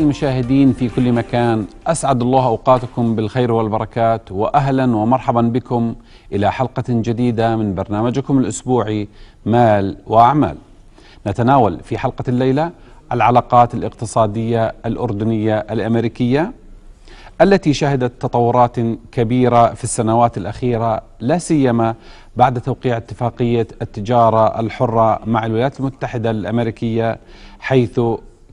المشاهدين في كل مكان، أسعد الله أوقاتكم بالخير والبركات، وأهلا ومرحبا بكم إلى حلقة جديدة من برنامجكم الأسبوعي مال وأعمال. نتناول في حلقة الليلة العلاقات الاقتصادية الأردنية الأمريكية التي شهدت تطورات كبيرة في السنوات الأخيرة، لا سيما بعد توقيع اتفاقية التجارة الحرة مع الولايات المتحدة الأمريكية، حيث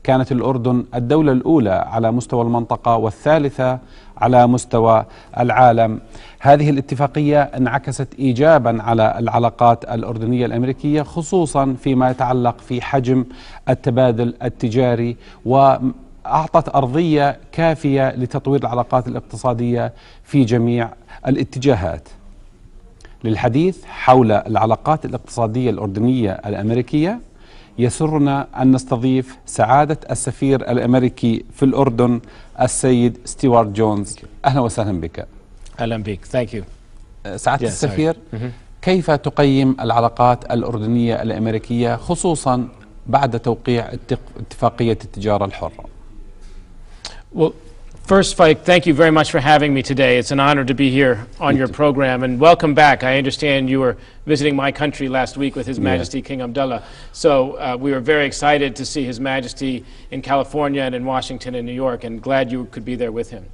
كانت الأردن الدولة الأولى على مستوى المنطقة والثالثة على مستوى العالم. هذه الاتفاقية انعكست إيجابا على العلاقات الأردنية الأمريكية، خصوصا فيما يتعلق في حجم التبادل التجاري، وأعطت أرضية كافية لتطوير العلاقات الاقتصادية في جميع الاتجاهات. للحديث حول العلاقات الاقتصادية الأردنية الأمريكية يسرنا أن نستضيف سعادة السفير الأمريكي في الأردن السيد ستيوارت جونز. أهلا وسهلا بك. أهلا بك. Thank you. سعادة السفير، كيف تقيم العلاقات الأردنية الأمريكية خصوصا بعد توقيع اتفاقية التجارة الحرة؟ Well, first, Fike, thank you very much for having me today. It's an honor to be here on your program, and welcome back. I understand you were visiting my country last week with His Majesty King Abdullah, so we were very excited to see His Majesty in California and in Washington and New York, and glad you could be there with him.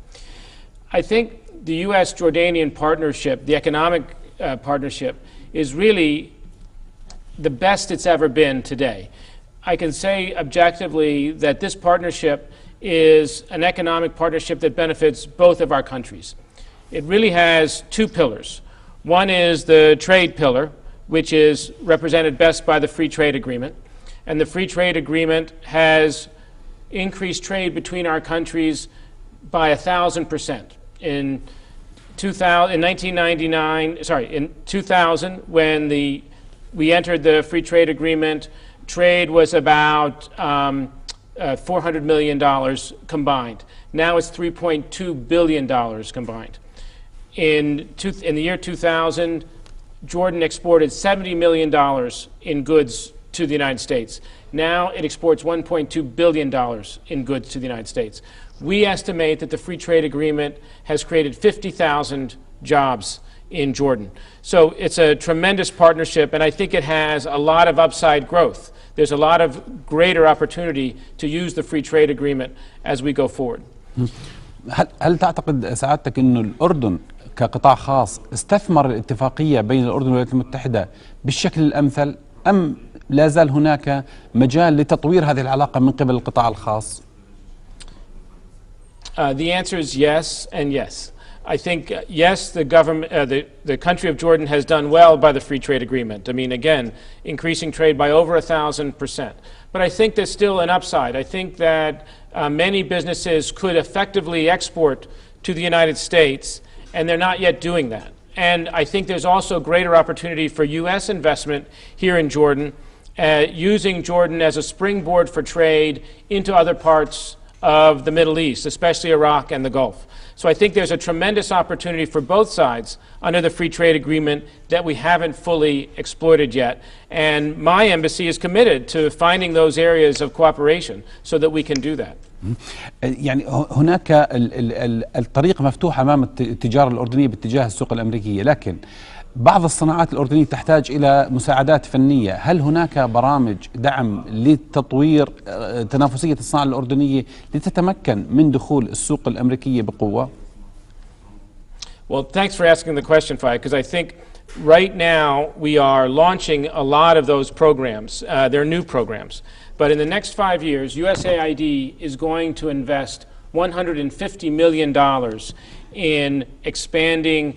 I think the U.S.-Jordanian partnership, the economic partnership, is really the best it's ever been today. I can say objectively that this partnership is an economic partnership that benefits both of our countries. It really has two pillars. One is the trade pillar, which is represented best by the free trade agreement. And the free trade agreement has increased trade between our countries by 1,000%. In 2000, when we entered the free trade agreement, trade was about $400 million combined. Now it's $3.2 billion combined. In the year 2000, Jordan exported $70 million in goods to the United States. Now it exports $1.2 billion in goods to the United States. We estimate that the free trade agreement has created 50,000 jobs in Jordan. So it's a tremendous partnership, and I think it has a lot of upside growth. There's a lot of greater opportunity to use the free trade agreement as we go forward. هل تعتقد سعادتك أنه الأردن كقطاع خاص استثمر الاتفاقية بين الأردن والولايات المتحدة بالشكل الأمثل، أم لا زال هناك مجال لتطوير هذه العلاقة من قبل القطاع الخاص؟ The answer is yes and yes. I think, yes, the government, the country of Jordan has done well by the free trade agreement. I mean, again, increasing trade by over 1,000%. But I think there's still an upside. I think that many businesses could effectively export to the United States, and they're not yet doing that. And I think there's also greater opportunity for U.S. investment here in Jordan, using Jordan as a springboard for trade into other parts of the Middle East, especially Iraq and the Gulf. So I think there's a tremendous opportunity for both sides under the free trade agreement that we haven't fully exploited yet. And my embassy is committed to finding those areas of cooperation so that we can do that. يعني هناك الطريق مفتوح أمام التجارة الأردنية باتجاه السوق الأمريكية، لكن بعض الصناعات الأردنية تحتاج إلى مساعدات فنية. هل هناك برامج دعم لتطوير تنافسية الصناعة الأردنية لتتمكن من دخول السوق الأمريكية بقوة؟ Well, thanks for asking the question, Fai, because I think right now we are launching a lot of those programs. They're new programs. But in the next 5 years, USAID is going to invest $150 million in expanding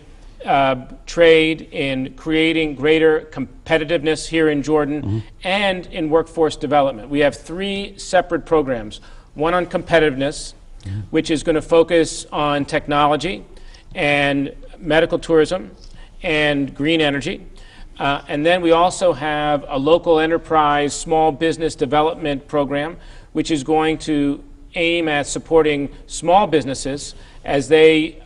trade, in creating greater competitiveness here in Jordan, and in workforce development. We have 3 separate programs. One on competitiveness, which is going to focus on technology and medical tourism and green energy. And then we also have a local enterprise small business development program, which is going to aim at supporting small businesses as they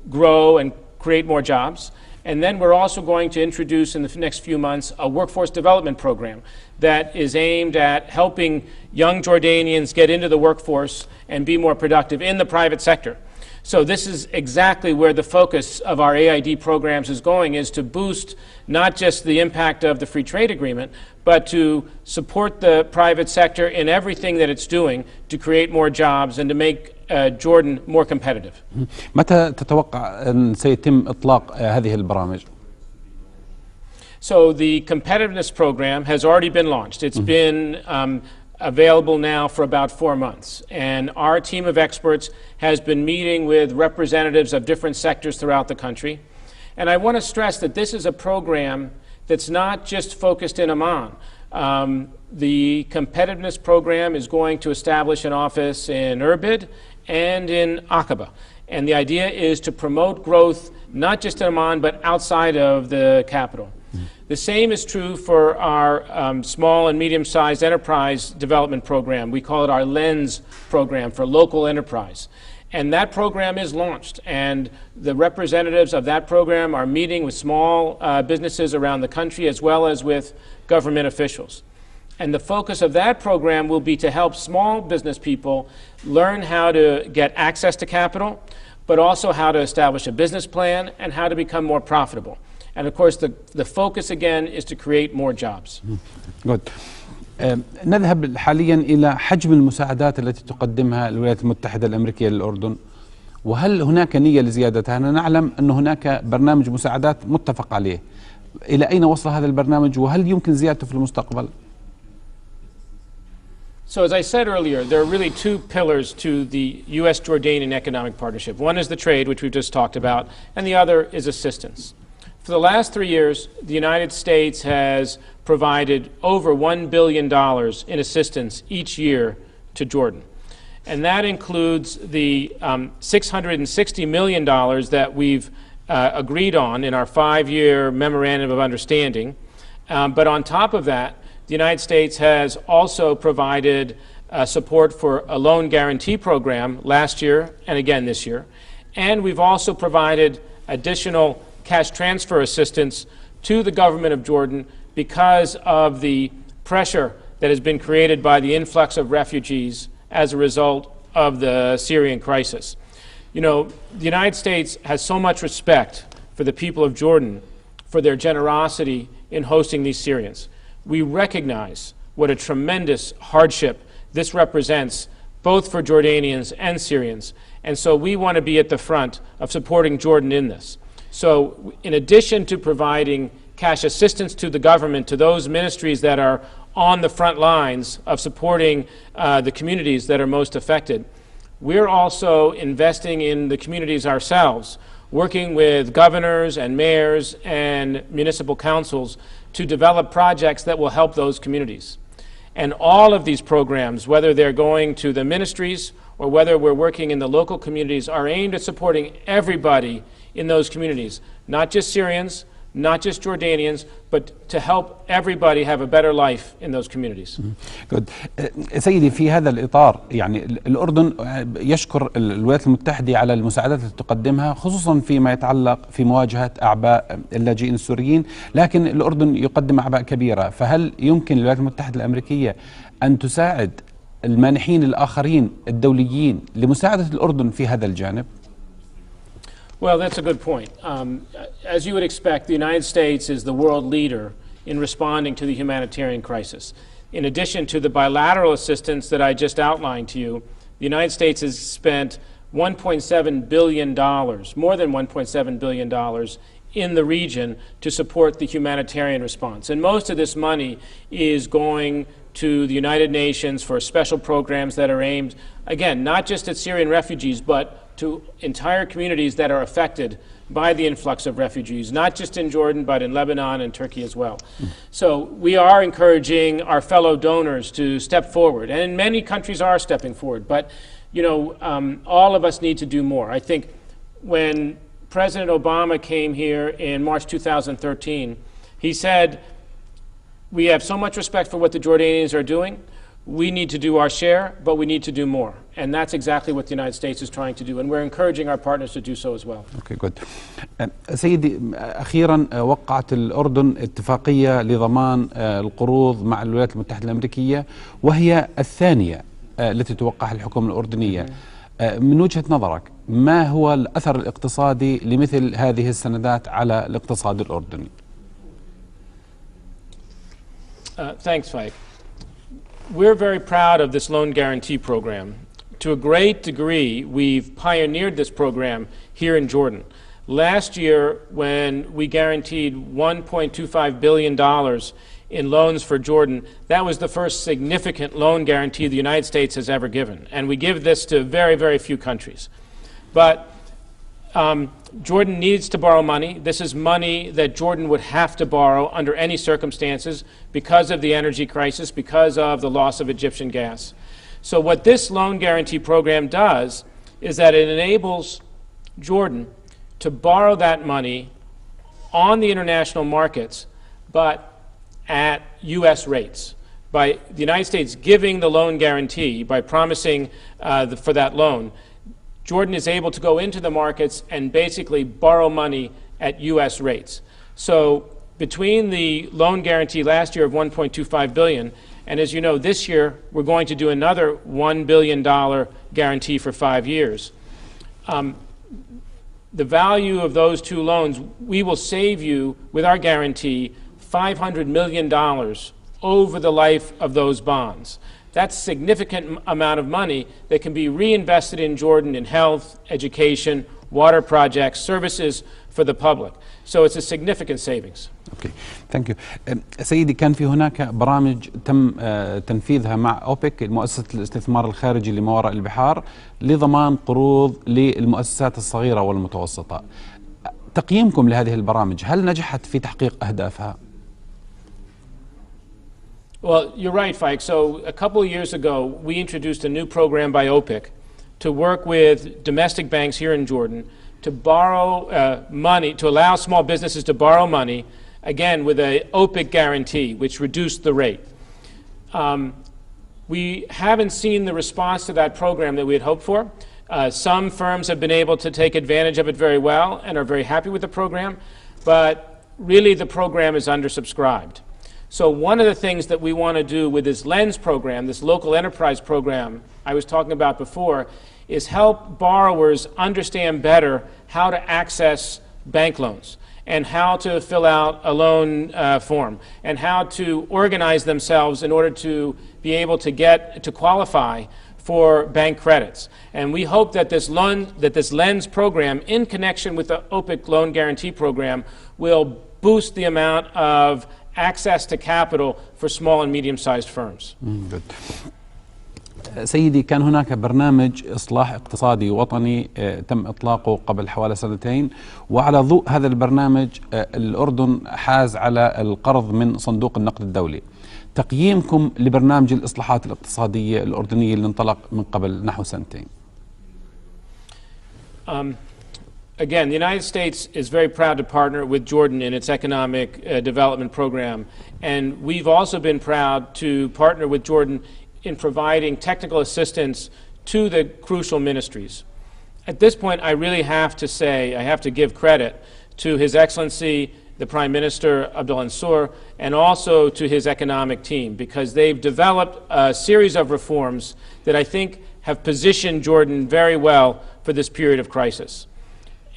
grow and create more jobs. And then we're also going to introduce in the next few months a workforce development program that is aimed at helping young Jordanians get into the workforce and be more productive in the private sector. So this is exactly where the focus of our AID programs is going, is to boost not just the impact of the free trade agreement, but to support the private sector in everything that it's doing to create more jobs and to make Jordan more competitive. متى تتوقع أن سيتم إطلاق هذه البرامج؟ So the Competitiveness Program has already been launched. It's been available now for about 4 months. And our team of experts has been meeting with representatives of different sectors throughout the country. And I want to stress that this is a program that's not just focused in Amman. The Competitiveness Program is going to establish an office in Irbid and in Aqaba. And the idea is to promote growth not just in Amman but outside of the capital. The same is true for our small and medium-sized enterprise development program. We call it our LENS program for local enterprise. And that program is launched, and the representatives of that program are meeting with small businesses around the country as well as with government officials. And the focus of that program will be to help small business people learn how to get access to capital, but also how to establish a business plan and how to become more profitable. And of course, the focus again is to create more jobs. Good. نذهب حاليا إلى حجم المساعدات التي تقدمها الولايات المتحدة الأمريكية للأردن، وهل هناك نية لزيادتها؟ أنا نعلم أن هناك برنامج مساعدات متفق عليه. إلى أين وصل هذا البرنامج وهل يمكن زيادته في المستقبل؟ So as I said earlier, there are really two pillars to the U.S.-Jordanian economic partnership. One is the trade, which we've just talked about, and the other is assistance. For the last 3 years, the United States has provided over $1 billion in assistance each year to Jordan. And that includes the $660 million that we've agreed on in our 5-year memorandum of understanding. But on top of that, the United States has also provided support for a loan guarantee program last year and again this year. And we've also provided additional cash transfer assistance to the government of Jordan because of the pressure that has been created by the influx of refugees as a result of the Syrian crisis. You know, the United States has so much respect for the people of Jordan for their generosity in hosting these Syrians. We recognize what a tremendous hardship this represents both for Jordanians and Syrians, and so we want to be at the front of supporting Jordan in this. So in addition to providing cash assistance to the government, to those ministries that are on the front lines of supporting the communities that are most affected, we're also investing in the communities ourselves, working with governors and mayors and municipal councils to develop projects that will help those communities. And all of these programs, whether they're going to the ministries or whether we're working in the local communities, are aimed at supporting everybody in those communities, not just Syrians, not just Jordanians, but to help everybody have a better life in those communities. Good. سيدي، في هذا الإطار يعني الأردن يشكر الولايات المتحدة على المساعدات التي تقدمها، خصوصا فيما يتعلق في مواجهة أعباء اللاجئين السوريين، لكن الأردن يقدم أعباء كبيرة. فهل يمكن للولايات المتحدة الأمريكية أن تساعد المانحين الآخرين الدوليين لمساعدة الأردن في هذا الجانب؟ Well, that's a good point. As you would expect, the United States is the world leader in responding to the humanitarian crisis. In addition to the bilateral assistance that I just outlined to you, the United States has spent $1.7 billion, more than $1.7 billion in the region to support the humanitarian response. And most of this money is going to the United Nations for special programs that are aimed, again, not just at Syrian refugees, but to entire communities that are affected by the influx of refugees, not just in Jordan, but in Lebanon and Turkey as well. So we are encouraging our fellow donors to step forward, and many countries are stepping forward, but you know, all of us need to do more. I think when President Obama came here in March 2013, he said, we have so much respect for what the Jordanians are doing, we need to do our share, but we need to do more. And that's exactly what the United States is trying to do. And we're encouraging our partners to do so as well. Okay, good. سيدي أخيرا وقعت الأردن اتفاقية لضمان القروض مع الولايات المتحدة الأمريكية، وهي الثانية التي توقعها الحكومة الأردنية. من وجهة نظرك ما هو الأثر الاقتصادي لمثل هذه السندات على الاقتصاد الأردني؟ Thanks, Mike. We're very proud of this loan guarantee program. To a great degree, we've pioneered this program here in Jordan. Last year, when we guaranteed $1.25 billion in loans for Jordan, that was the first significant loan guarantee the United States has ever given. And we give this to very, very few countries. But Jordan needs to borrow money. This is money that Jordan would have to borrow under any circumstances because of the energy crisis, because of the loss of Egyptian gas. So what this loan guarantee program does is that it enables Jordan to borrow that money on the international markets, but at U.S. rates. By the United States giving the loan guarantee, by promising for that loan, Jordan is able to go into the markets and basically borrow money at U.S. rates. So between the loan guarantee last year of $1.25 billion, and as you know, this year we're going to do another $1 billion guarantee for 5 years. The value of those two loans, we will save you, with our guarantee, $500 million over the life of those bonds. That's a significant amount of money that can be reinvested in Jordan in health, education, water projects, services for the public. So it's a significant savings. Okay, thank you. سيدي، كان في هناك برامج تم تنفيذها مع أوبك، مؤسسة الاستثمار الخارجي لما وراء البحار، لضمان قروض للمؤسسات الصغيرة والمتوسطة. تقييمكم لهذه البرامج، هل نجحت في تحقيق أهدافها؟ Well, you're right, Fike. So a couple of years ago, we introduced a new program by OPIC to work with domestic banks here in Jordan to borrow money, to allow small businesses to borrow money, again, with an OPIC guarantee, which reduced the rate. We haven't seen the response to that program that we had hoped for. Some firms have been able to take advantage of it very well and are very happy with the program, but really the program is undersubscribed. So one of the things that we want to do with this LENS program, this local enterprise program I was talking about before, is help borrowers understand better how to access bank loans and how to fill out a loan form and how to organize themselves in order to be able to qualify for bank credits. And we hope that this LENS program, in connection with the OPIC loan guarantee program, will boost the amount of access to capital for small and medium-sized firms. سيدي، كان هناك برنامج إصلاح اقتصادي وطني تم إطلاقه قبل حوالي 2 سنين، وعلى ضوء هذا البرنامج الأردن حاز على القرض من صندوق النقد الدولي. تقييمكم لبرنامج الإصلاحات الاقتصادية الأردنية اللي انطلق من قبل نحو 2 سنين؟ Again, the United States is very proud to partner with Jordan in its economic development program. And we've also been proud to partner with Jordan in providing technical assistance to the crucial ministries. At this point, I really have to say, I have to give credit to His Excellency, the Prime Minister, Abdul Ansur, and also to his economic team, because they've developed a series of reforms that I think have positioned Jordan very well for this period of crisis.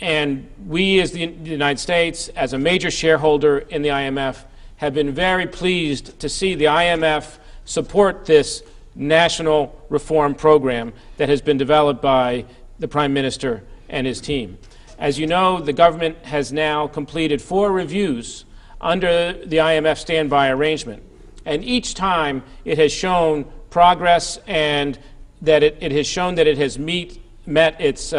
And we, as the United States, as a major shareholder in the IMF, have been very pleased to see the IMF support this national reform program that has been developed by the Prime Minister and his team. As you know, the government has now completed 4 reviews under the IMF standby arrangement. And each time it has shown progress and that it has shown that it has met its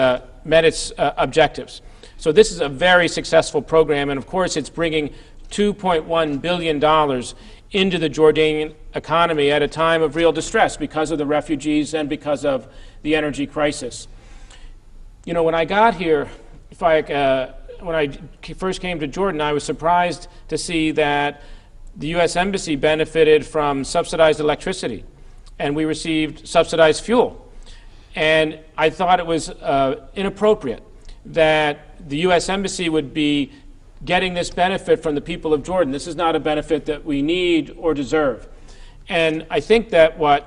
objectives. So this is a very successful program, and of course it's bringing $2.1 billion into the Jordanian economy at a time of real distress because of the refugees and because of the energy crisis. You know, when I got here, when I first came to Jordan, I was surprised to see that the U.S. Embassy benefited from subsidized electricity. and we received subsidized fuel. And I thought it was inappropriate that the U.S. Embassy would be getting this benefit from the people of Jordan. This is not a benefit that we need or deserve. And I think that what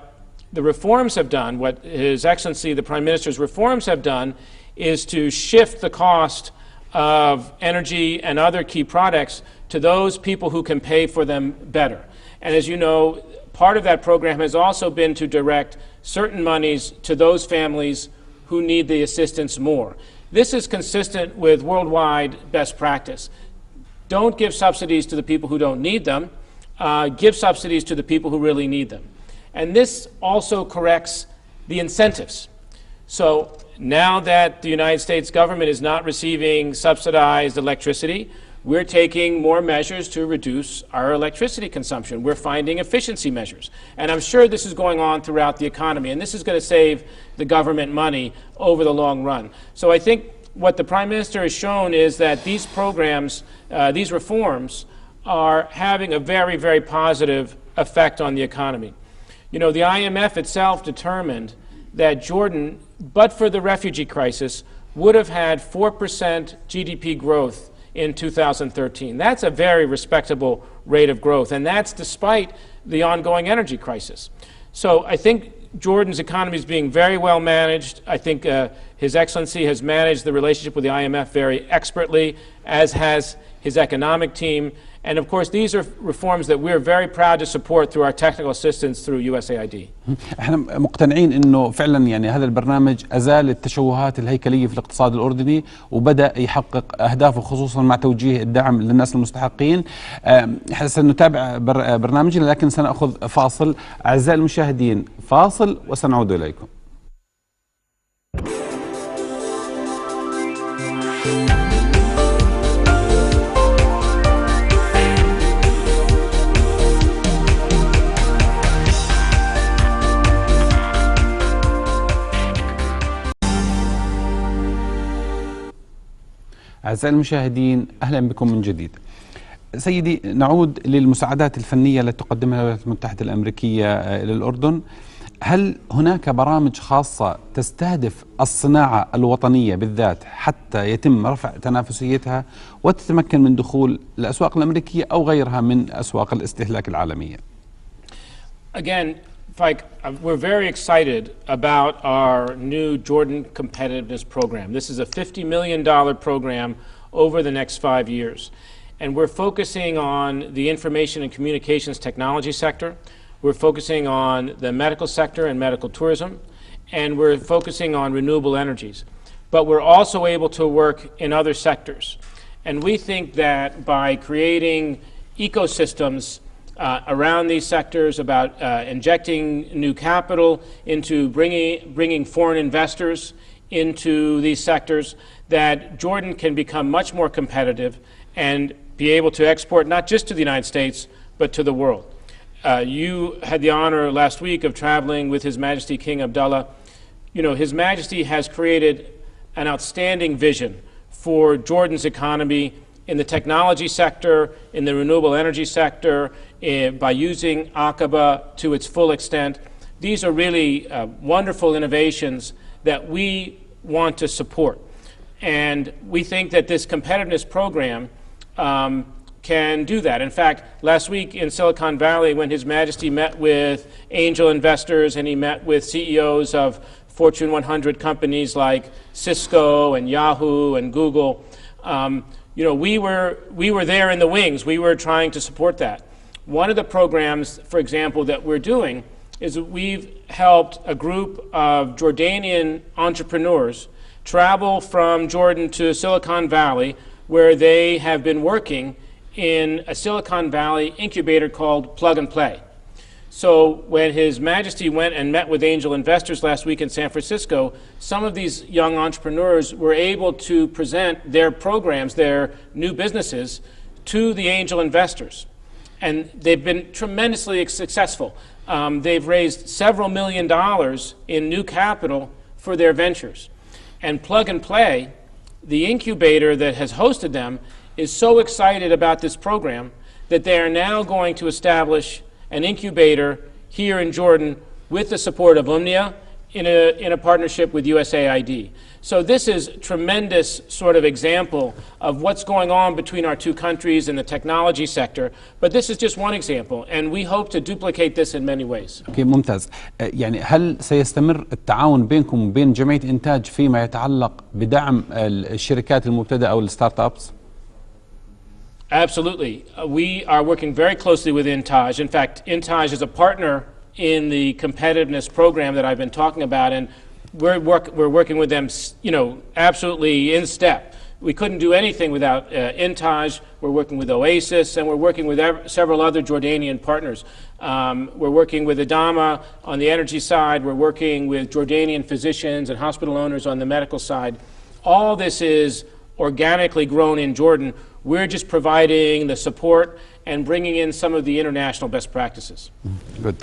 the reforms have done, what His Excellency the Prime Minister's reforms have done, is to shift the cost of energy and other key products to those people who can pay for them better. And as you know, part of that program has also been to direct certain monies to those families who need the assistance more. This is consistent with worldwide best practice. Don't give subsidies to the people who don't need them. Give subsidies to the people who really need them. And this also corrects the incentives. So now that the United States government is not receiving subsidized electricity, we're taking more measures to reduce our electricity consumption. We're finding efficiency measures. And I'm sure this is going on throughout the economy, and this is going to save the government money over the long run. So I think what the Prime Minister has shown is that these programs, these reforms, are having a very, very positive effect on the economy. You know, the IMF itself determined that Jordan, but for the refugee crisis, would have had 4% GDP growth in 2013. That's a very respectable rate of growth, and that's despite the ongoing energy crisis. So I think Jordan's economy is being very well managed. I think His Excellency has managed the relationship with the IMF very expertly, as has his economic team. And of course, these are reforms that we're very proud to support through our technical assistance through USAID. احنا مقتنعين انه فعلا يعني هذا البرنامج ازال التشوهات الهيكليه في الاقتصاد الاردني وبدا يحقق اهدافه، خصوصا مع توجيه الدعم للناس المستحقين. احنا سنتابع برنامجنا، لكن سناخذ فاصل. اعزائي المشاهدين، فاصل وسنعود اليكم. أعزائي المشاهدين، أهلا بكم من جديد. سيدي، نعود للمساعدات الفنية التي تقدمها الولايات المتحدة الأمريكية إلى الأردن. هل هناك برامج خاصة تستهدف الصناعة الوطنية بالذات حتى يتم رفع تنافسيتها وتتمكن من دخول الأسواق الأمريكية أو غيرها من أسواق الاستهلاك العالمية؟ Again, we're very excited about our new Jordan Competitiveness Program. This is a $50 million program over the next 5 years. And we're focusing on the information and communications technology sector. We're focusing on the medical sector and medical tourism. And we're focusing on renewable energies. But we're also able to work in other sectors. And we think that by creating ecosystems around these sectors, about injecting new capital into bringing foreign investors into these sectors, that Jordan can become much more competitive and be able to export not just to the United States, but to the world. You had the honor last week of traveling with His Majesty King Abdullah. You know, His Majesty has created an outstanding vision for Jordan's economy in the technology sector, in the renewable energy sector, by using Aqaba to its full extent. These are really wonderful innovations that we want to support. And we think that this competitiveness program can do that. In fact, last week in Silicon Valley, when His Majesty met with angel investors and he met with CEOs of Fortune 100 companies like Cisco and Yahoo and Google, you know, we were there in the wings. We were trying to support that. One of the programs, for example, that we're doing is that we've helped a group of Jordanian entrepreneurs travel from Jordan to Silicon Valley, where they have been working in a Silicon Valley incubator called Plug and Play. So when His Majesty went and met with angel investors last week in San Francisco, some of these young entrepreneurs were able to present their programs, their new businesses, to the angel investors. And they've been tremendously successful. They've raised several $1 million in new capital for their ventures. And Plug and Play, the incubator that has hosted them, is so excited about this program that they are now going to establish an incubator here in Jordan with the support of UMNIA in a partnership with USAID. So this is tremendous sort of example of what's going on between our two countries in the technology sector, but this is just one example, and we hope to duplicate this in many ways. اوكي ممتاز. يعني هل سيستمر التعاون بينكم وبين جمعية إنتاج فيما يتعلق بدعم الشركات المبتدئة أو الستارت أبس؟ Absolutely. We are working very closely with Intaj. In fact, Intaj is a partner in the competitiveness program that I've been talking about, and we're working with them, you know, absolutely in step. We couldn't do anything without Intaj. We're working with Oasis, and we're working with several other Jordanian partners. We're working with Adama on the energy side. We're working with Jordanian physicians and hospital owners on the medical side. All this is organically grown in Jordan. We're just providing the support and bringing in some of the international best practices. Good.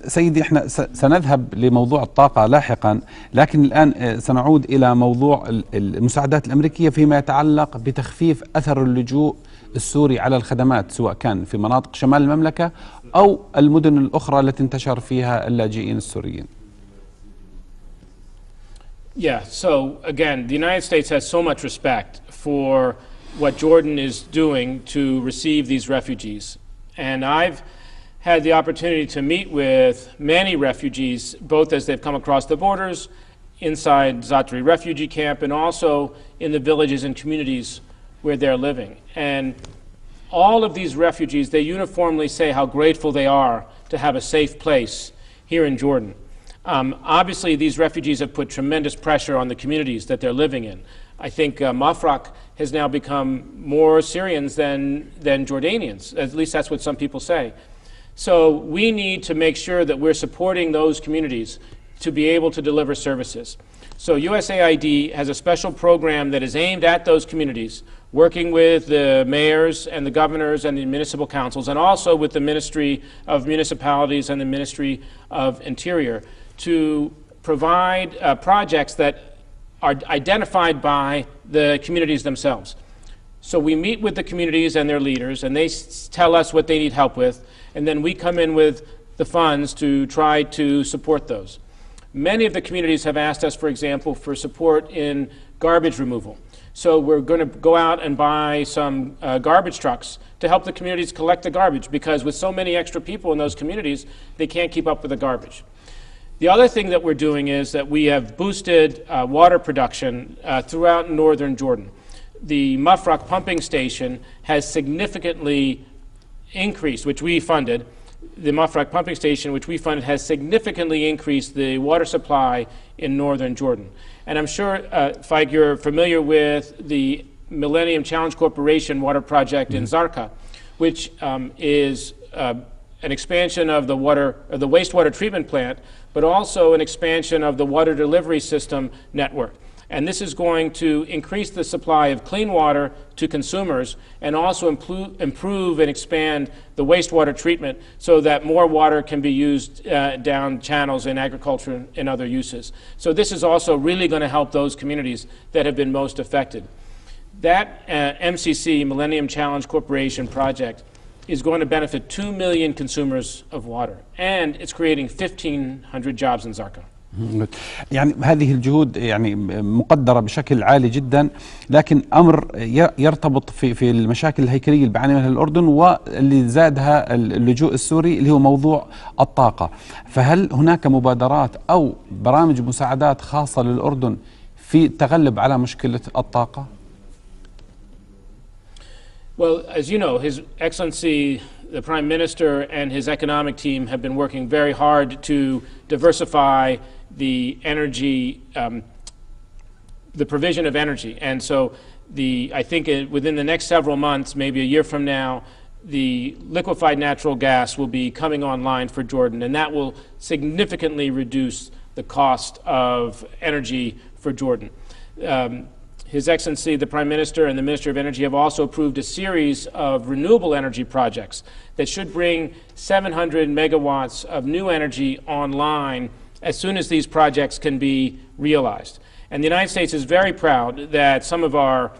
سيدي احنا سنذهب لموضوع الطاقة لاحقا، لكن الآن سنعود إلى موضوع المساعدات الأمريكية فيما يتعلق بتخفيف أثر اللجوء السوري على الخدمات، سواء كان في مناطق شمال المملكة أو المدن الأخرى التي انتشر فيها اللاجئين السوريين. Yeah, so again, the United States has so much respect for what Jordan is doing to receive these refugees. And I've had the opportunity to meet with many refugees, both as they've come across the borders, inside Zatri refugee camp, and also in the villages and communities where they're living. And all of these refugees, they uniformly say how grateful they are to have a safe place here in Jordan. Obviously, these refugees have put tremendous pressure on the communities that they're living in. I think Mafraq has now become more Syrians than Jordanians. At least that's what some people say. So we need to make sure that we're supporting those communities to be able to deliver services. So USAID has a special program that is aimed at those communities, working with the mayors and the governors and the municipal councils, and also with the Ministry of Municipalities and the Ministry of Interior, to provide projects that are identified by the communities themselves. So we meet with the communities and their leaders, and they tell us what they need help with, and then we come in with the funds to try to support those. Many of the communities have asked us, for example, for support in garbage removal. So we're going to go out and buy some garbage trucks to help the communities collect the garbage, because with so many extra people in those communities, they can't keep up with the garbage. The other thing that we're doing is that we have boosted water production throughout northern Jordan. The Mafraq pumping station has significantly increased, which we funded. The Mafraq pumping station, which we funded, has significantly increased the water supply in northern Jordan. And I'm sure, Faik, you're familiar with the Millennium Challenge Corporation water project in Zarqa, which is an expansion of the wastewater treatment plant, but also an expansion of the water delivery system network. And this is going to increase the supply of clean water to consumers, and also improve and expand the wastewater treatment so that more water can be used down channels in agriculture and other uses. So this is also really going to help those communities that have been most affected. That MCC, Millennium Challenge Corporation project, is going to benefit 2 million consumers of water, and it's creating 1,500 jobs in Zarqa. يعني هذه الجهود يعني مقدرة بشكل عالي جدا، لكن أمر يرتبط في المشاكل الهيكلية اللي بيعاني منها الأردن، واللي زادها اللجوء السوري اللي هو موضوع الطاقة. فهل هناك مبادرات أو برامج مساعدات خاصة للأردن في التغلب على مشكلة الطاقة؟ Well, as you know, His Excellency the Prime Minister and his economic team have been working very hard to diversify the energy, the provision of energy. And so I think within the next several months, maybe a year from now, the liquefied natural gas will be coming online for Jordan, and that will significantly reduce the cost of energy for Jordan. His Excellency, the Prime Minister and the Minister of Energy have also approved a series of renewable energy projects that should bring 700 megawatts of new energy online as soon as these projects can be realized. And the United States is very proud that some of our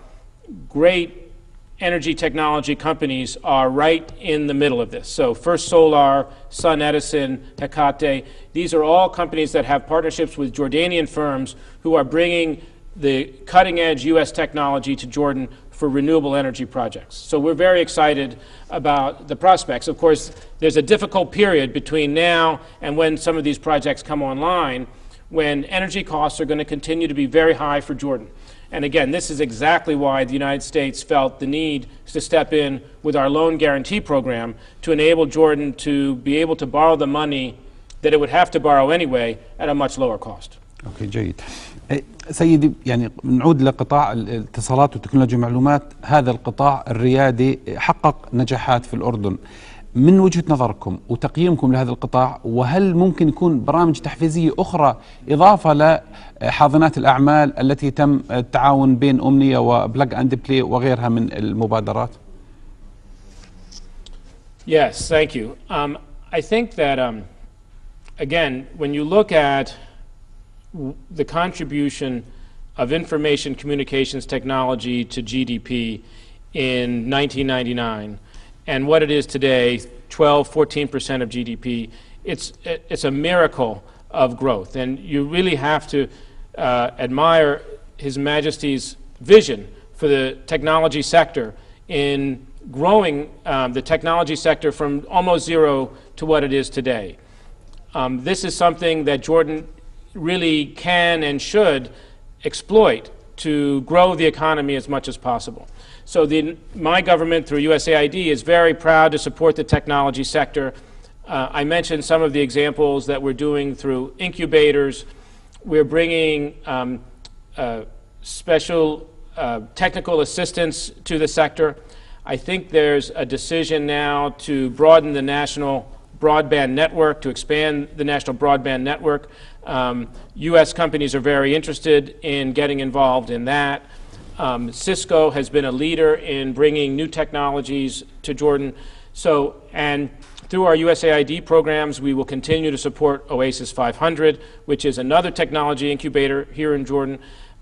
great energy technology companies are right in the middle of this. So First Solar, Sun Edison, Hecate, these are all companies that have partnerships with Jordanian firms who are bringing the cutting-edge U.S. technology to Jordan for renewable energy projects. So we're very excited about the prospects. Of course, there's a difficult period between now and when some of these projects come online, when energy costs are going to continue to be very high for Jordan. And again, this is exactly why the United States felt the need to step in with our loan guarantee program to enable Jordan to be able to borrow the money that it would have to borrow anyway at a much lower cost. اوكي جيد. سيدي يعني نعود لقطاع الاتصالات وتكنولوجيا المعلومات، هذا القطاع الريادي حقق نجاحات في الأردن. من وجهة نظركم وتقييمكم لهذا القطاع، وهل ممكن يكون برامج تحفيزية أخرى إضافة لحاضنات الأعمال التي تم التعاون بين أمنية وبلاج أند بلاي وغيرها من المبادرات؟ Yes, thank you. I think that, again, when you look at the contribution of information communications technology to GDP in 1999 and what it is today, 12–14% of GDP, it's a miracle of growth. And you really have to admire His Majesty's vision for the technology sector in growing the technology sector from almost zero to what it is today. This is something that Jordan really can and should exploit to grow the economy as much as possible. So my government through USAID is very proud to support the technology sector. I mentioned some of the examples that we're doing through incubators. We're bringing special technical assistance to the sector. I think there's a decision now to broaden the national broadband network, to expand the national broadband network. U.S. companies are very interested in getting involved in that. Cisco has been a leader in bringing new technologies to Jordan. So, and through our USAID programs, we will continue to support Oasis 500, which is another technology incubator here in Jordan.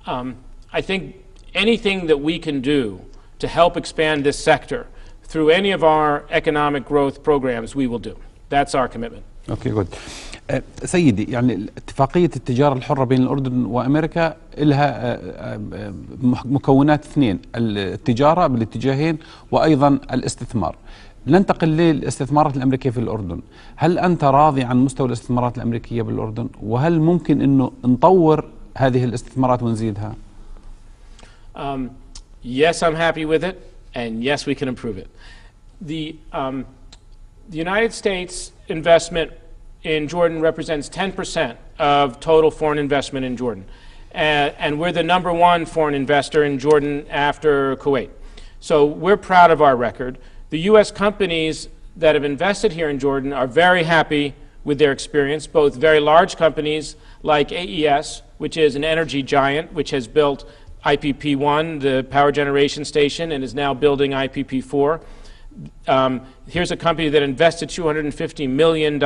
I think anything that we can do to help expand this sector through any of our economic growth programs, we will do. That's our commitment. Okay, good. سيدي، يعني اتفاقية التجارة الحرة بين الأردن وأمريكا لها مكونات اثنين، التجارة بالاتجاهين وأيضا الاستثمار. ننتقل للاستثمارات الأمريكية في الأردن. هل أنت راضي عن مستوى الاستثمارات الأمريكية بالأردن؟ وهل ممكن أنه نطور هذه الاستثمارات ونزيدها؟ Yes, I'm happy with it, and yes, we can improve it. The United States investment in Jordan represents 10% of total foreign investment in Jordan. And we're the #1 foreign investor in Jordan after Kuwait. So we're proud of our record. The U.S. companies that have invested here in Jordan are very happy with their experience, both very large companies like AES, which is an energy giant, which has built IPP-1, the power generation station, and is now building IPP-4. Here's a company that invested $250 million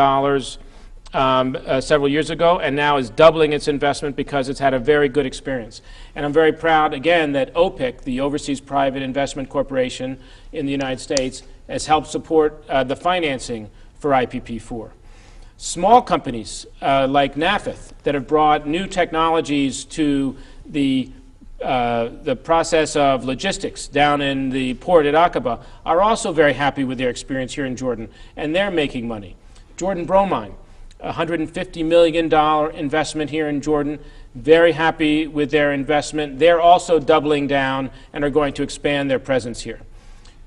several years ago and now is doubling its investment because it's had a very good experience. And I'm very proud, again, that OPIC, the Overseas Private Investment Corporation in the United States, has helped support the financing for IPP4. Small companies like NAFITH that have brought new technologies to the process of logistics down in the port at Aqaba are also very happy with their experience here in Jordan, and they're making money. Jordan Bromine, $150 million investment here in Jordan, very happy with their investment. They're also doubling down and are going to expand their presence here.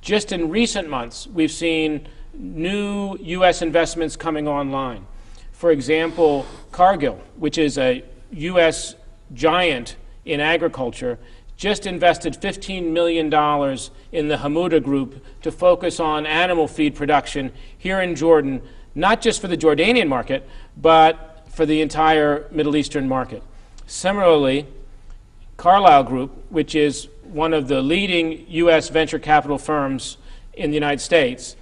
Just in recent months, we've seen new U.S. investments coming online. For example, Cargill, which is a U.S. giant in agriculture, just invested $15 million in the Hamuda Group to focus on animal feed production here in Jordan, not just for the Jordanian market, but for the entire Middle Eastern market. Similarly, Carlyle Group, which is one of the leading U.S. venture capital firms in the United States,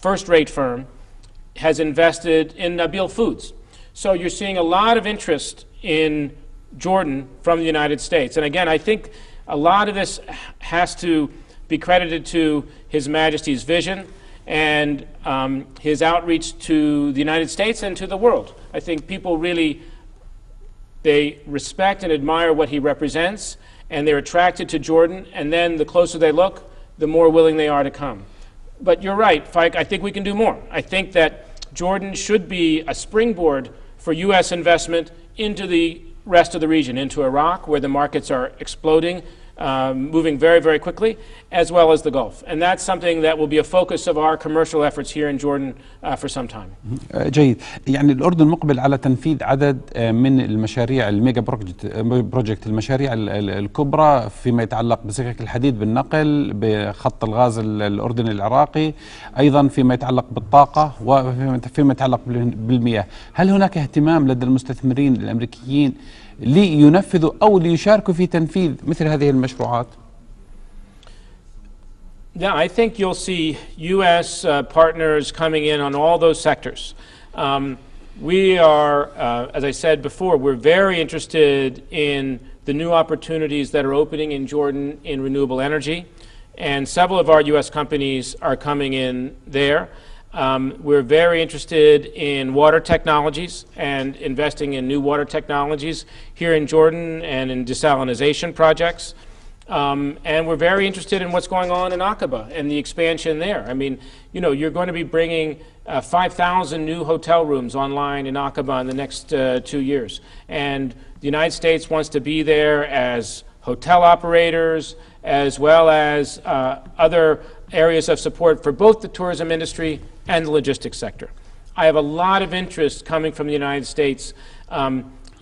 first-rate firm, has invested in Nabil Foods. So you're seeing a lot of interest in Jordan from the United States. And again, I think a lot of this has to be credited to His Majesty's vision and his outreach to the United States and to the world. I think people really, they respect and admire what he represents, and they're attracted to Jordan, and then the closer they look, the more willing they are to come. But you're right, Fike, I think we can do more. I think that Jordan should be a springboard for U.S. investment into the rest of the region, into Iraq, where the markets are exploding, moving very, very quickly, as well as the Gulf. And that's something that will be a focus of our commercial efforts here in Jordan for some time. جيد. يعني الأردن مقبل على تنفيذ عدد من المشاريع الميجا بروجكت، المشاريع الكبرى فيما يتعلق بسكك الحديد بالنقل، بخط الغاز الأردني العراقي، أيضا فيما يتعلق بالطاقة وفيما يتعلق بالمياه. هل هناك اهتمام لدى المستثمرين الأمريكيين لينفذوا أو ليشاركوا في تنفيذ مثل هذه المشروعات؟ Yeah, I think you'll see U.S. Partners coming in on all those sectors. We are, as I said before, we're very interested in the new opportunities that are opening in Jordan in renewable energy, and several of our U.S. companies are coming in there. We're very interested in water technologies and investing in new water technologies here in Jordan and in desalination projects. And we're very interested in what's going on in Aqaba and the expansion there. I mean, you know, you're going to be bringing 5,000 new hotel rooms online in Aqaba in the next 2 years. And the United States wants to be there as hotel operators, as well as other areas of support for both the tourism industry and the logistics sector. I have a lot of interest coming from the United States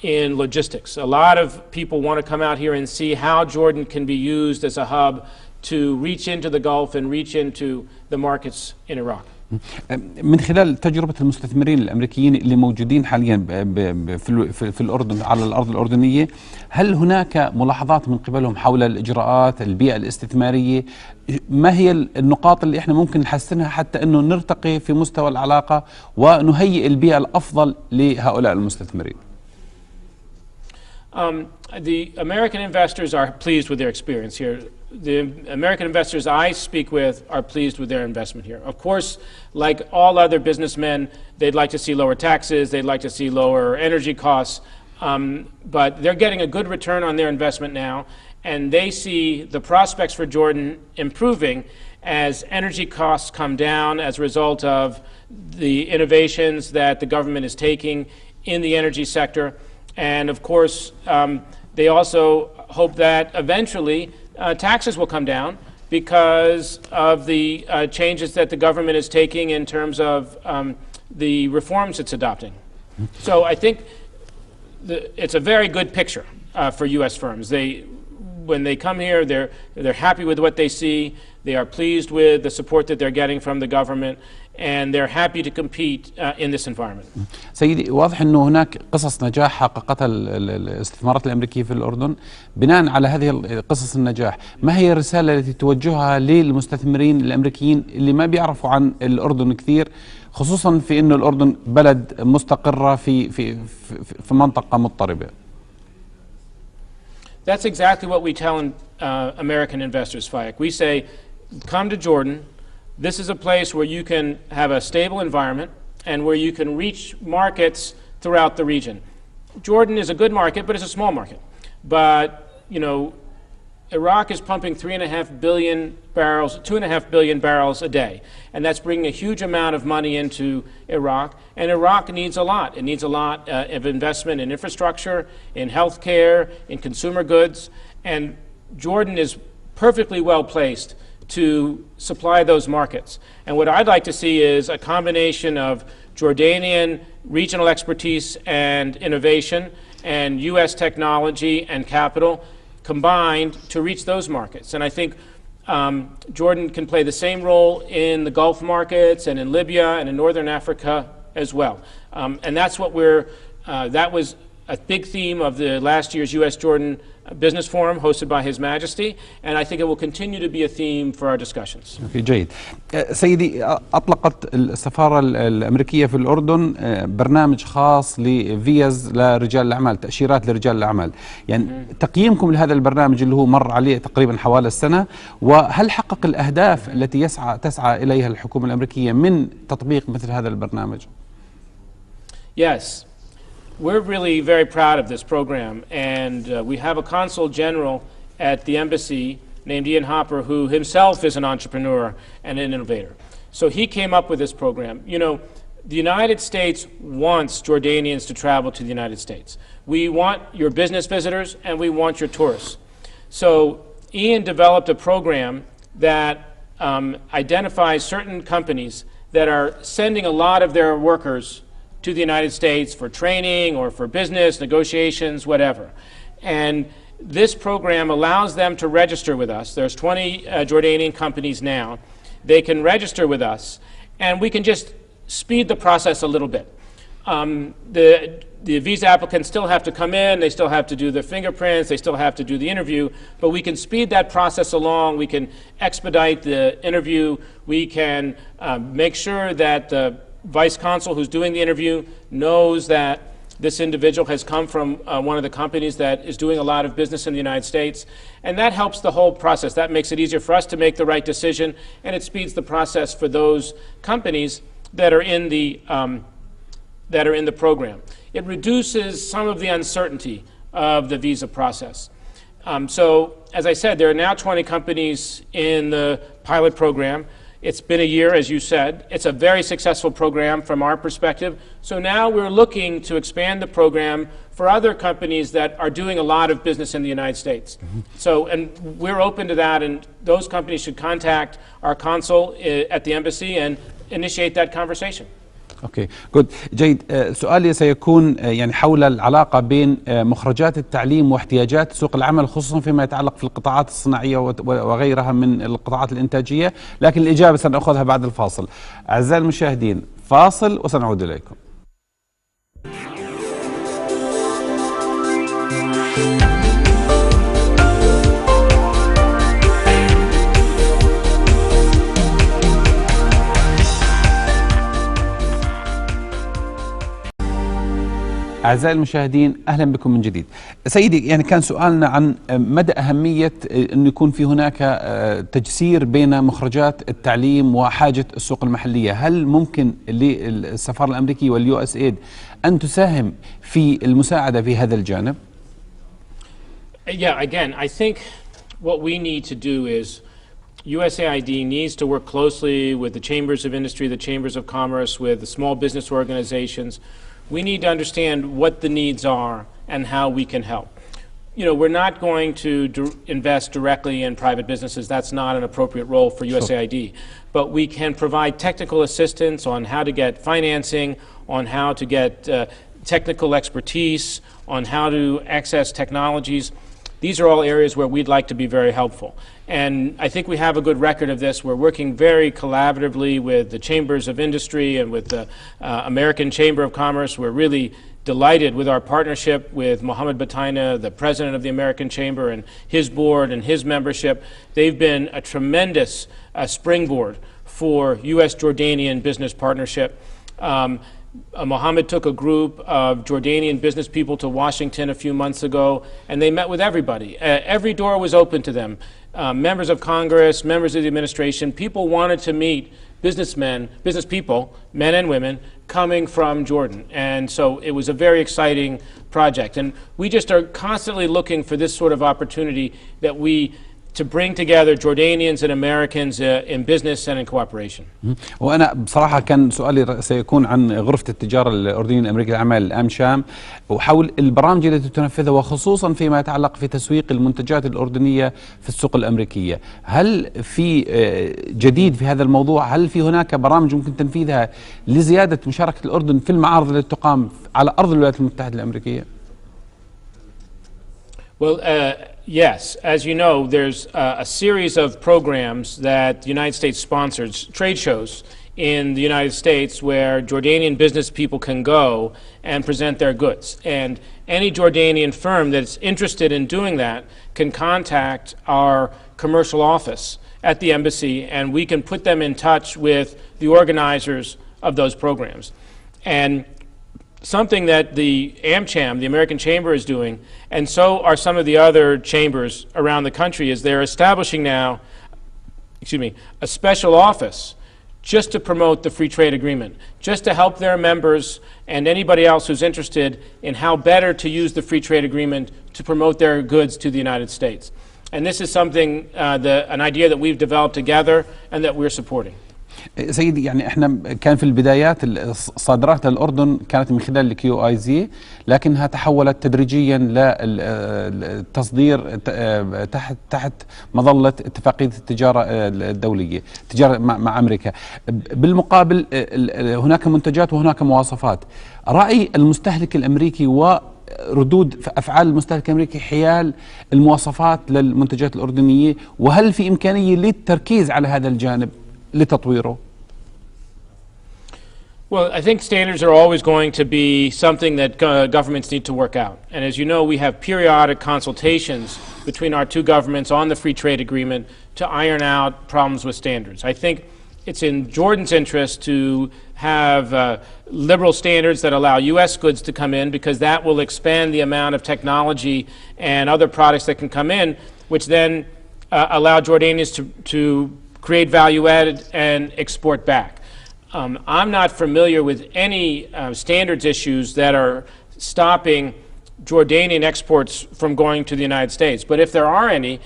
in logistics. A lot of people want to come out here and see how Jordan can be used as a hub to reach into the Gulf and reach into the markets in Iraq. من خلال تجربة المستثمرين الأمريكيين اللي موجودين حاليا في الأردن على الأرض الأردنية، هل هناك ملاحظات من قبلهم حول الإجراءات البيئة الاستثمارية؟ ما هي النقاط اللي احنا ممكن نحسنها حتى انه نرتقي في مستوى العلاقة ونهيئ البيئة الأفضل لهؤلاء المستثمرين؟ The American investors are pleased with their experience here. The American investors I speak with are pleased with their investment here. Of course, like all other businessmen, they'd like to see lower taxes, they'd like to see lower energy costs, but they're getting a good return on their investment now, and they see the prospects for Jordan improving as energy costs come down as a result of the innovations that the government is taking in the energy sector. And of course, they also hope that eventually taxes will come down because of the changes that the government is taking in terms of the reforms it's adopting. So I think it's a very good picture for U.S. firms. When they come here, they're happy with what they see. They are pleased with the support that they're getting from the government, and they're happy to compete in this environment. سيدي، واضح انه هناك قصص نجاح حققتها الاستثمارات الامريكيه في الاردن. بناء على هذه قصص النجاح، ما هي الرساله التي توجهها للمستثمرين الامريكيين اللي ما بيعرفوا عن الاردن كثير، خصوصا في انه الاردن بلد مستقره في منطقه مضطربه؟ That's exactly what we tell American investors, Fayek. We say, come to Jordan. This is a place where you can have a stable environment and where you can reach markets throughout the region. Jordan is a good market, but it's a small market. But, you know, Iraq is pumping 2.5 billion barrels a day. And that's bringing a huge amount of money into Iraq. And Iraq needs a lot. It needs a lot of investment in infrastructure, in healthcare, in consumer goods. And Jordan is perfectly well placed to supply those markets. And what I'd like to see is a combination of Jordanian regional expertise and innovation and U.S. technology and capital combined to reach those markets. And I think Jordan can play the same role in the Gulf markets and in Libya and in Northern Africa as well. And that's what that was a big theme of the last year's U.S.-Jordan business forum hosted by His Majesty, and I think it will continue to be a theme for our discussions. أوكي جيد. سيدي، أطلقت السفارة الأمريكية في الأردن برنامج خاص لفيز لرجال الأعمال، تأشيرات لرجال الأعمال. يعني تقييمكم لهذا البرنامج اللي هو مر عليه تقريبا حوالي السنة، وهل حقق الأهداف التي تسعى إليها الحكومة الأمريكية من تطبيق مثل هذا البرنامج؟ Yes. We're really very proud of this program, and we have a consul general at the embassy named Ian Hopper, who himself is an entrepreneur and an innovator. So he came up with this program. You know, the United States wants Jordanians to travel to the United States. We want your business visitors and we want your tourists. So Ian developed a program that identifies certain companies that are sending a lot of their workers to the United States for training or for business, negotiations, whatever. And this program allows them to register with us. There's 20 Jordanian companies now. They can register with us, and we can just speed the process a little bit. The visa applicants still have to come in, they still have to do their fingerprints, they still have to do the interview, but we can speed that process along, we can expedite the interview, we can make sure that the vice consul who's doing the interview knows that this individual has come from one of the companies that is doing a lot of business in the United States. And that helps the whole process. That makes it easier for us to make the right decision, and it speeds the process for those companies that are in the program. It reduces some of the uncertainty of the visa process. So, as I said, there are now 20 companies in the pilot program. It's been a year, as you said. It's a very successful program from our perspective. So now we're looking to expand the program for other companies that are doing a lot of business in the United States. So, and we're open to that, and those companies should contact our consul at the embassy and initiate that conversation. اوكي جود جيد. سؤالي سيكون يعني حول العلاقه بين مخرجات التعليم واحتياجات سوق العمل، خصوصا فيما يتعلق في القطاعات الصناعيه وغيرها من القطاعات الانتاجيه، لكن الاجابه سناخذها بعد الفاصل. اعزائي المشاهدين، فاصل وسنعود اليكم. أعزائي المشاهدين، أهلا بكم من جديد. سيدي، يعني كان سؤالنا عن مدى أهمية أن يكون في هناك تجسير بين مخرجات التعليم وحاجة السوق المحلية. هل ممكن للسفارة الأمريكية واليو اس ايد أن تساهم في المساعدة في هذا الجانب؟ Yeah, again, I think what we need to do is USAID needs to work closely with the chambers of industry, the chambers of commerce, with the small business organizations. We need to understand what the needs are and how we can help. You know, we're not going to invest directly in private businesses. That's not an appropriate role for USAID. But we can provide technical assistance on how to get financing, on how to get technical expertise, on how to access technologies. These are all areas where we'd like to be very helpful. And I think we have a good record of this. We're working very collaboratively with the chambers of industry and with the American Chamber of Commerce. We're really delighted with our partnership with Mohammed Bataina, the president of the American Chamber, and his board and his membership. They've been a tremendous springboard for U.S.-Jordanian business partnership. Mohammed took a group of Jordanian business people to Washington a few months ago, and they met with everybody. Every door was open to them. Members of Congress, members of the administration, people wanted to meet businessmen, business people, men and women, coming from Jordan. And so it was a very exciting project. And we just are constantly looking for this sort of opportunity that to bring together Jordanians and Americans in business and in cooperation. وأنا بصراحة كان سؤالي سيكون عن غرفة التجارة الأردنية الأمريكية للأعمال الآم شام، وحول البرامج التي تنفذها، وخصوصا فيما يتعلق في تسويق المنتجات الأردنية في السوق الأمريكية. هل في جديد في هذا الموضوع؟ هل في هناك برامج ممكن تنفيذها لزيادة مشاركة الأردن في المعارض التي تقام على أرض الولايات المتحدة الأمريكية؟ Well, yes. As you know, there's a series of programs that the United States sponsors, trade shows in the United States where Jordanian business people can go and present their goods. And any Jordanian firm that's interested in doing that can contact our commercial office at the embassy, and we can put them in touch with the organizers of those programs. And something that the AmCham, the American Chamber, is doing, and so are some of the other chambers around the country, is they're establishing now, a special office just to promote the free trade agreement, just to help their members and anybody else who's interested in how better to use the free trade agreement to promote their goods to the United States. And this is something, an idea that we've developed together and that we're supporting. سيدي، يعني احنا كان في البدايات الصادرات للأردن كانت من خلال الكيو اي زي، لكنها تحولت تدريجيا للتصدير تحت مظلة اتفاقية التجارة الدولية، التجارة مع أمريكا. بالمقابل هناك منتجات وهناك مواصفات. رأي المستهلك الأمريكي وردود أفعال المستهلك الأمريكي حيال المواصفات للمنتجات الأردنية، وهل في إمكانية للتركيز على هذا الجانب لتطويره؟ Well, I think standards are always going to be something that governments need to work out. And as you know, we have periodic consultations between our two governments on the free trade agreement to iron out problems with standards. I think it's in Jordan's interest to have liberal standards that allow U.S. goods to come in, because that will expand the amount of technology and other products that can come in, which then allow Jordanians to create value added and export back. I'm not familiar with any standards issues that are stopping Jordanian exports from going to the United States. But if there are any,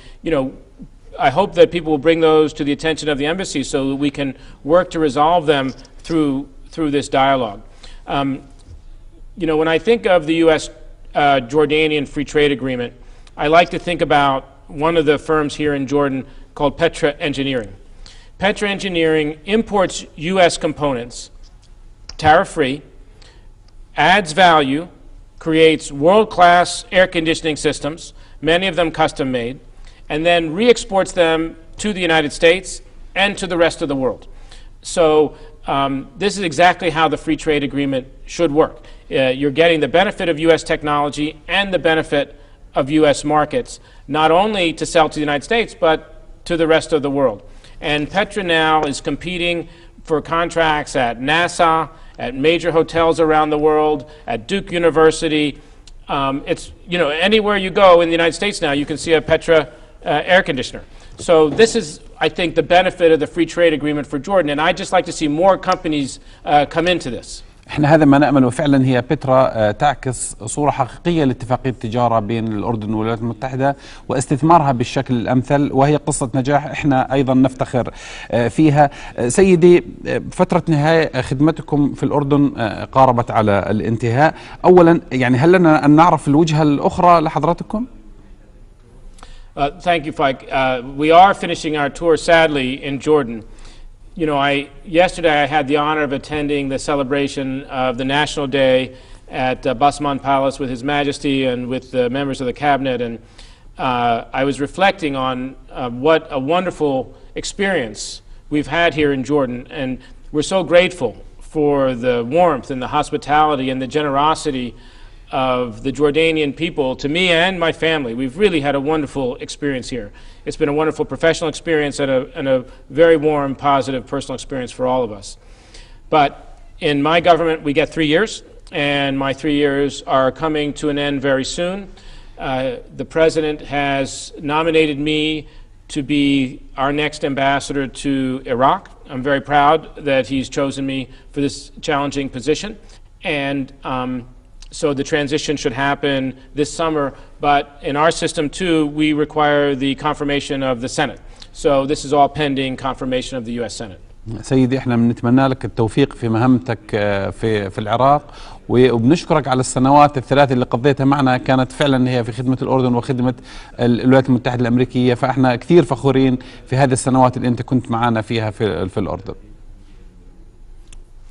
I hope that people will bring those to the attention of the embassy so that we can work to resolve them through this dialogue. When I think of the U.S. Jordanian free trade agreement, I like to think about one of the firms here in Jordan called Petra Engineering. Petra Engineering imports U.S. components, tariff-free, adds value, creates world-class air conditioning systems, many of them custom-made, and then re-exports them to the United States and to the rest of the world. So this is exactly how the free trade agreement should work. You're getting the benefit of U.S. technology and the benefit of U.S. markets, not only to sell to the United States, but to the rest of the world. And Petra now is competing for contracts at NASA, at major hotels around the world, at Duke University. It's, anywhere you go in the United States now, you can see a Petra air conditioner. So this is, I think, the benefit of the free trade agreement for Jordan. And I'd just like to see more companies come into this. احنا هذا ما نأمل، وفعلا هي بترا تعكس صورة حقيقية لاتفاقية التجارة بين الأردن والولايات المتحدة واستثمارها بالشكل الأمثل، وهي قصة نجاح احنا أيضا نفتخر فيها. سيدي، فترة نهاية خدمتكم في الأردن قاربت على الانتهاء. أولا هل لنا أن نعرف الوجهة الأخرى لحضراتكم؟ Thank you, Fike. We are finishing our tour, sadly, in Jordan. Yesterday I had the honor of attending the celebration of the National Day at Basman Palace with His Majesty and with the members of the cabinet, and I was reflecting on what a wonderful experience we've had here in Jordan, and we're so grateful for the warmth and the hospitality and the generosity of the Jordanian people to me and my family. We've really had a wonderful experience here. It's been a wonderful professional experience and a very warm, positive personal experience for all of us. But in my government, we get 3 years, and my 3 years are coming to an end very soon. The President has nominated me to be our next ambassador to Iraq. I'm very proud that he's chosen me for this challenging position. And so the transition should happen this summer, but in our system too, we require the confirmation of the Senate. So this is all pending confirmation of the U.S. Senate. سيدي، احنا بنتمنى لك التوفيق في مهمتك في العراق، وبنشكرك على السنوات الثلاث اللي قضيتها معنا، كانت فعلا هي في خدمة الأردن وخدمة الولايات المتحدة الأمريكية، فاحنا كثير فخورين في هذه السنوات اللي انت كنت معنا فيها في الأردن.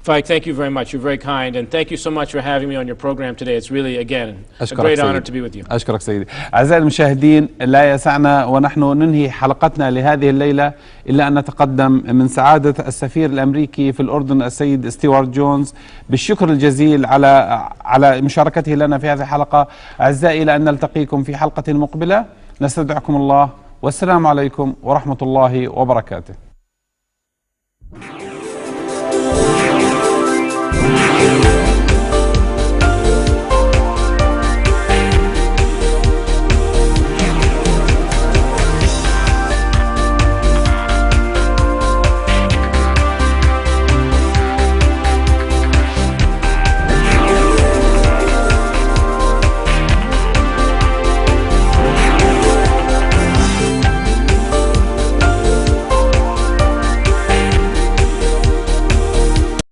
Faik, thank you very much. You're very kind, and thank you so much for having me on your program today. It's really, again, a great honor to be with you. أشكرك سيدي. أعزائي المشاهدين، لا يسعنا ونحن ننهي حلقتنا لهذه الليلة إلا أن نتقدم من سعادة السفير الأمريكي في الأردن السيد ستيوارت جونز بالشكر الجزيل على مشاركته لنا في هذه الحلقة. أعزائي، إلى أن نلتقيكم في حلقة مقبلة، نستودعكم الله، والسلام عليكم ورحمة الله وبركاته.